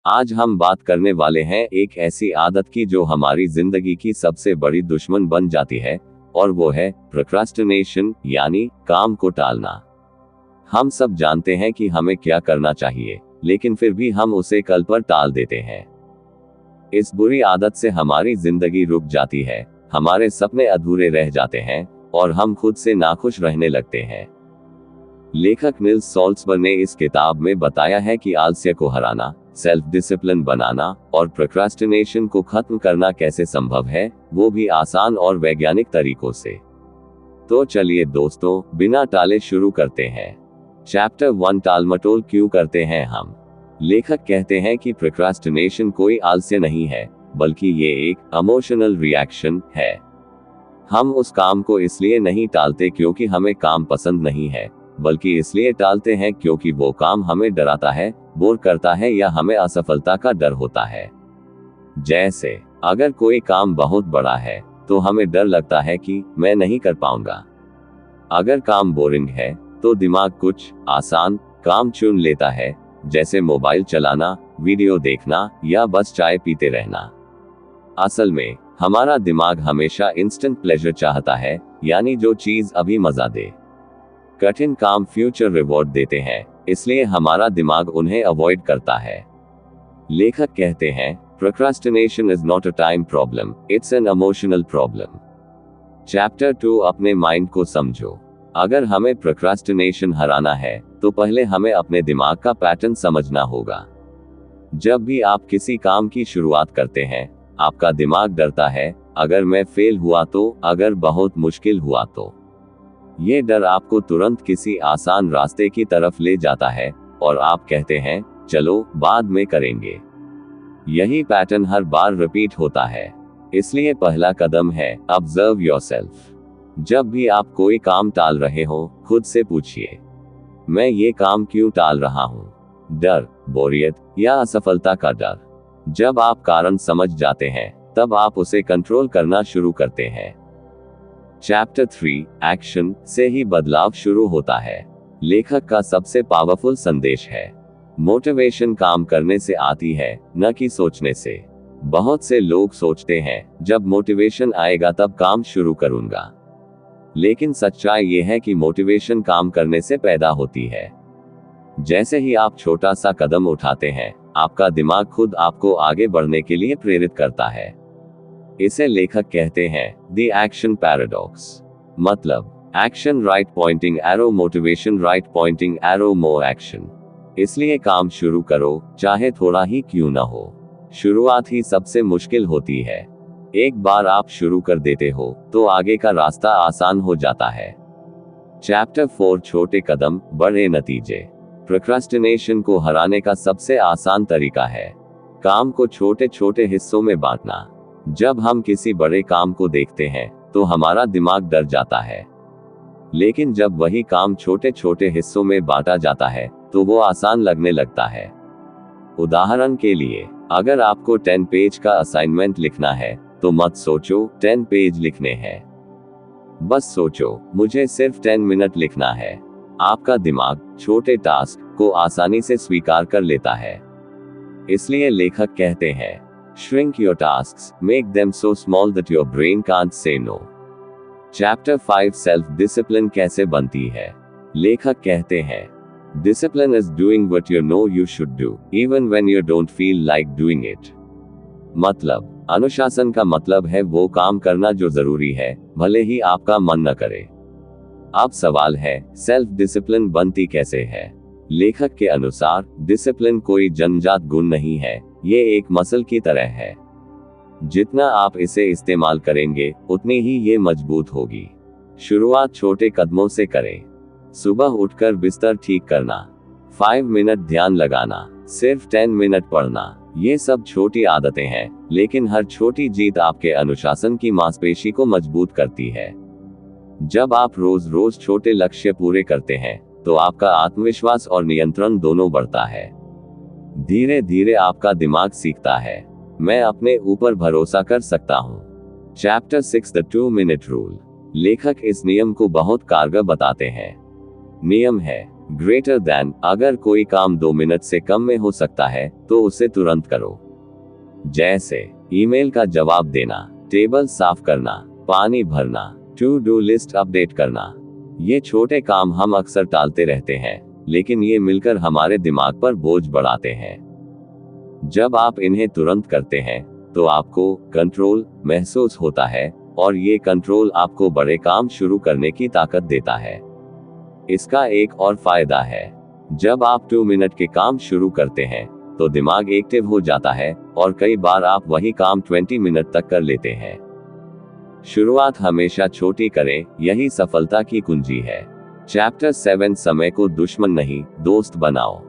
आज हम बात करने वाले हैं एक ऐसी आदत की जो हमारी जिंदगी की सबसे बड़ी दुश्मन बन जाती है, और वो है प्रोक्रास्टिनेशन, यानी काम को टालना। हम सब जानते हैं कि हमें क्या करना चाहिए, लेकिन फिर भी हम उसे कल पर टाल देते हैं। इस बुरी आदत से हमारी जिंदगी रुक जाती है, हमारे सपने अधूरे रह जाते हैं, और हम खुद से नाखुश रहने लगते हैं। लेखक निल्स सॉल्सबर्ग ने इस किताब में बताया है कि आलस्य को हराना, सेल्फ डिसिप्लिन बनाना और प्रोक्रास्टिनेशन को खत्म करना कैसे संभव है, वो भी आसान और वैज्ञानिक तरीकों से। तो चलिए दोस्तों, बिना टाले शुरू करते हैं। चैप्टर 1, टालमटोल क्यों करते हैं हम। लेखक कहते हैं कि प्रोक्रास्टिनेशन कोई आलस्य नहीं है, बल्कि ये एक इमोशनल रिएक्शन है। हम उस काम को इसलिए नहीं टालते क्योंकि हमें काम पसंद नहीं है, बल्कि इसलिए टालते हैं क्योंकि वो काम हमें डराता है, बोर करता है, या हमें असफलता का डर होता है। जैसे अगर कोई काम बहुत बड़ा है तो हमें डर लगता है कि मैं नहीं कर पाऊंगा। अगर काम बोरिंग है तो दिमाग कुछ आसान काम चुन लेता है, जैसे मोबाइल चलाना, वीडियो देखना, या बस चाय पीते रहना। असल में हमारा दिमाग हमेशा इंस्टेंट प्लेजर चाहता है, यानी जो चीज अभी मजा दे। कठिन काम फ्यूचर रिवॉर्ड देते हैं, इसलिए हमारा दिमाग उन्हें अवॉइड करता है। लेखक कहते हैं, procrastination is not a time problem, it's an emotional problem. Chapter 2, अपने माइंड को समझो। अगर हमें प्रोक्रास्टिनेशन हराना है तो पहले हमें अपने दिमाग का पैटर्न समझना होगा। जब भी आप किसी काम की शुरुआत करते हैं, आपका दिमाग डरता है, अगर मैं फेल हुआ तो, अगर बहुत मुश्किल हुआ तो। ये डर आपको तुरंत किसी आसान रास्ते की तरफ ले जाता है, और आप कहते हैं, चलो बाद में करेंगे। यही पैटर्न हर बार रिपीट होता है। इसलिए पहला कदम है ऑब्जर्व योरसेल्फ। जब भी आप कोई काम टाल रहे हो, खुद से पूछिए, मैं ये काम क्यों टाल रहा हूँ। डर, बोरियत, या असफलता का डर। जब आप कारण समझ जाते हैं, तब आप उसे कंट्रोल करना शुरू करते हैं। चैप्टर 3, एक्शन से ही बदलाव शुरू होता है। लेखक का सबसे पावरफुल संदेश है, मोटिवेशन काम करने से आती है, न कि सोचने से। बहुत से लोग सोचते हैं, जब मोटिवेशन आएगा तब काम शुरू करूंगा। लेकिन सच्चाई ये है कि मोटिवेशन काम करने से पैदा होती है। जैसे ही आप छोटा सा कदम उठाते हैं, आपका दिमाग खुद आपको आगे बढ़ने के लिए प्रेरित करता है। इसे लेखक कहते हैं द एक्शन पैराडॉक्स। मतलब action right pointing arrow, motivation right pointing arrow, more action. इसलिए काम शुरू करो, चाहे थोड़ा ही क्यों ना हो। शुरुआत ही सबसे मुश्किल होती है। एक बार आप शुरू कर देते हो तो आगे का रास्ता आसान हो जाता है। चैप्टर 4, छोटे कदम बड़े नतीजे। प्रोक्रास्टिनेशन को हराने का सबसे आसान तरीका है काम को छोटे छोटे हिस्सों में बांटना। जब हम किसी बड़े काम को देखते हैं तो हमारा दिमाग डर जाता है, लेकिन जब वही काम छोटे छोटे हिस्सों में बांटा जाता है तो वो आसान लगने लगता है। उदाहरण के लिए, अगर आपको 10 पेज का असाइनमेंट लिखना है तो मत सोचो 10 पेज लिखने हैं। बस सोचो, मुझे सिर्फ 10 मिनट लिखना है। आपका दिमाग छोटे टास्क को आसानी से स्वीकार कर लेता है। इसलिए लेखक कहते हैं, shrink your tasks, make them so small that your brain can't say no। Chapter 5, self discipline कैसे बनती है। लेखक कहते हैं, discipline is doing what you know you should do, even when you don't feel like doing it। मतलब अनुशासन का मतलब है वो काम करना जो जरूरी है, भले ही आपका मन न करे। अब सवाल है, सेल्फ डिसिप्लिन बनती कैसे है। लेखक के अनुसार डिसिप्लिन कोई जन्मजात गुण नहीं है, ये एक मसल की तरह है। जितना आप इसे इस्तेमाल करेंगे, उतनी ही ये मजबूत होगी। शुरुआत छोटे कदमों से करें। सुबह उठकर बिस्तर ठीक करना, 5 मिनट ध्यान लगाना, सिर्फ 10 मिनट पढ़ना। ये सब छोटी आदतें हैं, लेकिन हर छोटी जीत आपके अनुशासन की मांसपेशी को मजबूत करती है। जब आप रोज रोज छोटे लक्ष्य पूरे करते हैं, तो आपका आत्मविश्वास और नियंत्रण दोनों बढ़ता है। धीरे धीरे आपका दिमाग सीखता है, मैं अपने ऊपर भरोसा कर सकता हूँ। Chapter 6, the 2 minute rule. लेखक इस नियम को बहुत कारगर बताते हैं। नियम है, ग्रेटर देन, अगर कोई काम 2 मिनट से कम में हो सकता है तो उसे तुरंत करो। जैसे ईमेल का जवाब देना, टेबल साफ करना, पानी भरना, टू डू लिस्ट अपडेट करना। ये छोटे काम हम अक्सर टालते रहते हैं, लेकिन ये मिलकर हमारे दिमाग पर बोझ बढ़ाते हैं। जब आप इन्हें तुरंत करते हैं तो आपको कंट्रोल महसूस होता है, और ये कंट्रोल आपको बड़े काम शुरू करने की ताकत देता है। इसका एक और फायदा है, जब आप 2 मिनट के काम शुरू करते हैं तो दिमाग एक्टिव हो जाता है, और कई बार आप वही काम 20 मिनट तक कर लेते हैं। शुरुआत हमेशा छोटी करें, यही सफलता की कुंजी है। चैप्टर 7, समय को दुश्मन नहीं, दोस्त बनाओ।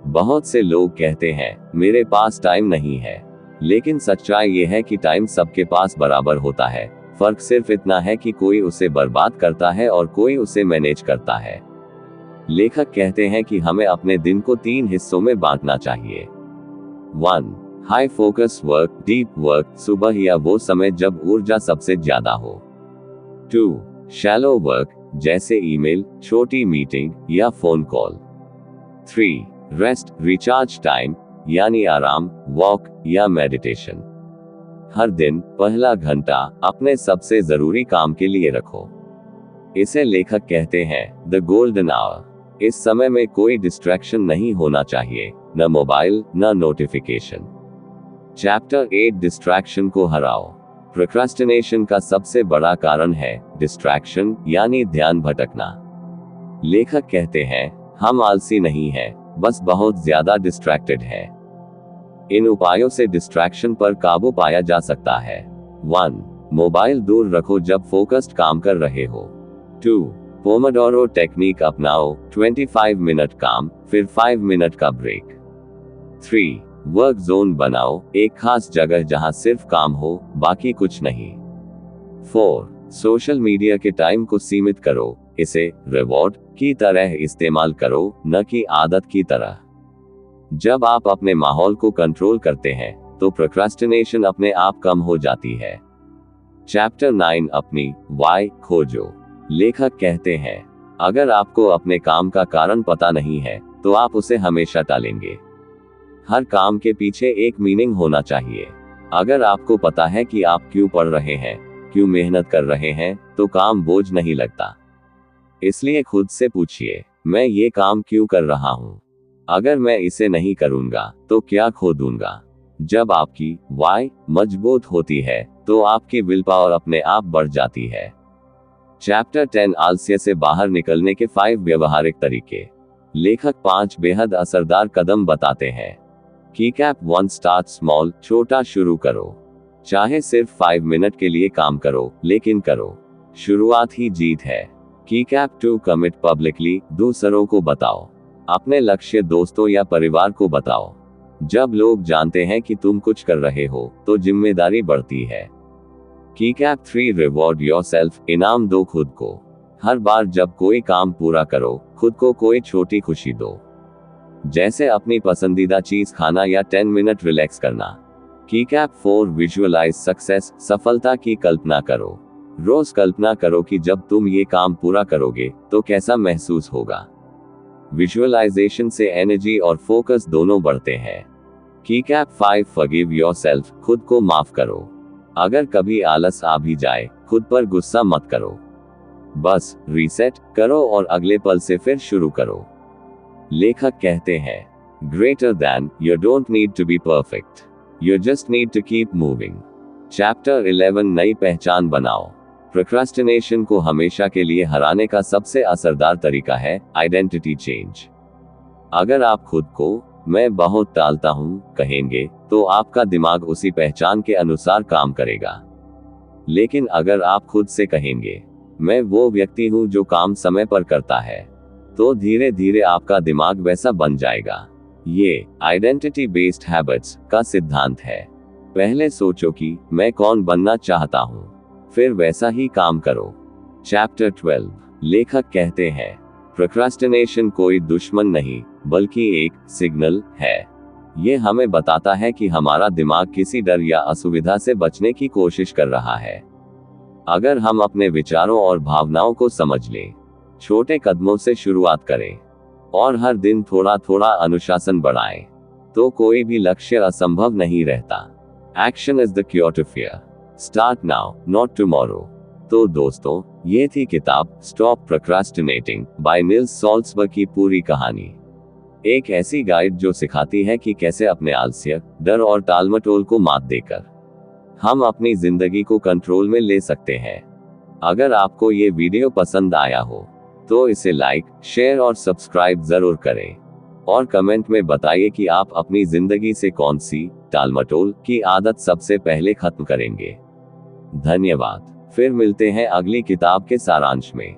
बहुत से लोग कहते हैं, मेरे पास टाइम नहीं है, लेकिन सच्चाई ये है कि टाइम सबके पास बराबर होता है। फर्क सिर्फ इतना है कि कोई उसे बर्बाद करता है और कोई उसे मैनेज करता है। लेखक कहते हैं कि हमें अपने दिन को 3 हिस्सों में बांटना चाहिए। 1. High focus work, deep work, सुबह या वो समय जब ऊर्जा सबसे ज्यादा हो। 2. शैलो वर्क, जैसे ईमेल, छोटी मीटिंग या phone call. 3. Rest, recharge time, यानी आराम, वॉक या मेडिटेशन। हर दिन पहला घंटा अपने सबसे जरूरी काम के लिए रखो। इसे लेखक कहते हैं द गोल्डन आवर। इस समय में कोई डिस्ट्रैक्शन नहीं होना चाहिए, न मोबाइल न नोटिफिकेशन। चैप्टर 8, डिस्ट्रैक्शन को हराओ। प्रोक्रास्टिनेशन का सबसे बड़ा कारण है डिस्ट्रैक्शन, यानी ध्यान भटकना। लेखक कहते हैं, हम आलसी नहीं हैं, बस बहुत ज्यादा डिस्ट्रैक्टेड हैं। इन उपायों से डिस्ट्रैक्शन पर काबू पाया जा सकता है। 1. मोबाइल दूर रखो जब फोकस्ड काम कर रहे हो। 2. पोमोडोरो टेक्निक अपनाओ, 25 मिनट काम, फिर 5 मिनट का ब्रेक। 3. वर्क जोन बनाओ, एक खास जगह जहां सिर्फ काम हो, बाकी कुछ नहीं। 4. सोशल मीडिया के टाइम को सीमित करो, इसे रिवॉर्ड की तरह इस्तेमाल करो, न कि आदत की तरह। जब आप अपने माहौल को कंट्रोल करते हैं तो प्रोक्रास्टिनेशन अपने आप कम हो जाती है। चैप्टर 9, अपनी वाई खोजो। लेखक कहते हैं, अगर आपको अपने काम का कारण पता नहीं है तो आप उसे हमेशा टालेंगे। हर काम के पीछे एक मीनिंग होना चाहिए। अगर आपको पता है कि आप क्यों पढ़ रहे हैं, क्यों मेहनत कर रहे हैं, तो काम बोझ नहीं लगता। इसलिए खुद से पूछिए, मैं ये काम क्यों कर रहा हूँ? अगर मैं इसे नहीं करूंगा तो क्या खो दूंगा? जब आपकी वाई मजबूत होती है तो आपकी विल पावर अपने आप बढ़ जाती है। चैप्टर 10, आलस्य से बाहर निकलने के 5 व्यवहारिक तरीके। लेखक 5 बेहद असरदार कदम बताते हैं। कीकैप 1, स्टार्ट स्मॉल, छोटा शुरू करो। चाहे सिर्फ 5 मिनट के लिए काम करो, लेकिन करो। शुरुआत ही जीत है। कीकैप 2, कमिट पब्लिकली, दूसरों को बताओ। अपने लक्ष्य दोस्तों या परिवार को बताओ। जब लोग जानते हैं कि तुम कुछ कर रहे हो तो जिम्मेदारी बढ़ती है। कीकैप 3, रिवॉर्ड योरसेल्फ, इनाम दो खुद को। हर बार जब कोई काम पूरा करो, खुद को कोई छोटी खुशी दो, जैसे अपनी पसंदीदा चीज खाना या 10 मिनट रिलैक्स करना। कीकैप 4, विजुअलाइज सक्सेस, सफलता की कल्पना करो। रोज कल्पना करो कि जब तुम ये काम पूरा करोगे तो कैसा महसूस होगा। विजुअलाइजेशन से एनर्जी और फोकस दोनों बढ़ते हैं। कीकैप 5, फॉरगिव योरसेल्फ, खुद को माफ करो। अगर कभी आलस आ भी जाए, खुद पर गुस्सा मत करो। बस रीसेट करो और अगले पल से फिर शुरू करो। लेखक कहते हैं, greater than, you don't need to be perfect, you just need to keep moving. Chapter 11, नई पहचान बनाओ। प्रोक्रास्टिनेशन को हमेशा के लिए हराने का सबसे असरदार तरीका है आइडेंटिटी चेंज। अगर आप खुद को मैं बहुत टालता हूं कहेंगे तो आपका दिमाग उसी पहचान के अनुसार काम करेगा। लेकिन अगर आप खुद से कहेंगे, मैं वो व्यक्ति हूं जो काम समय पर करता है, तो धीरे धीरे आपका दिमाग वैसा बन जाएगा। ये आइडेंटिटी बेस्ड हैबिट्स का सिद्धांत है। पहले सोचो कि मैं कौन बनना चाहता हूं, फिर वैसा ही काम करो। चैप्टर 12, लेखक कहते हैं, प्रोक्रास्टिनेशन कोई दुश्मन नहीं बल्कि एक सिग्नल है। ये हमें बताता है कि हमारा दिमाग किसी डर या असुविधा से बचने की कोशिश कर रहा है। अगर हम अपने विचारों और भावनाओं को समझ लें, छोटे कदमों से शुरुआत करें और हर दिन थोड़ा थोड़ा अनुशासन बढ़ाएं, तो कोई भी लक्ष्य असंभव नहीं रहता। Action is the cure to fear. Start now, not tomorrow. तो दोस्तों, ये थी किताब stop procrastinating by Nils Salzberg की पूरी कहानी। एक ऐसी गाइड जो सिखाती है कि कैसे अपने आलस्य, डर और टालमटोल को मात देकर हम अपनी जिंदगी को कंट्रोल में ले सकते हैं। अगर आपको ये वीडियो पसंद आया हो तो इसे लाइक, शेयर और सब्सक्राइब जरूर करें, और कमेंट में बताइए कि आप अपनी जिंदगी से कौन सी टालमटोल की आदत सबसे पहले खत्म करेंगे। धन्यवाद। फिर मिलते हैं अगली किताब के सारांश में।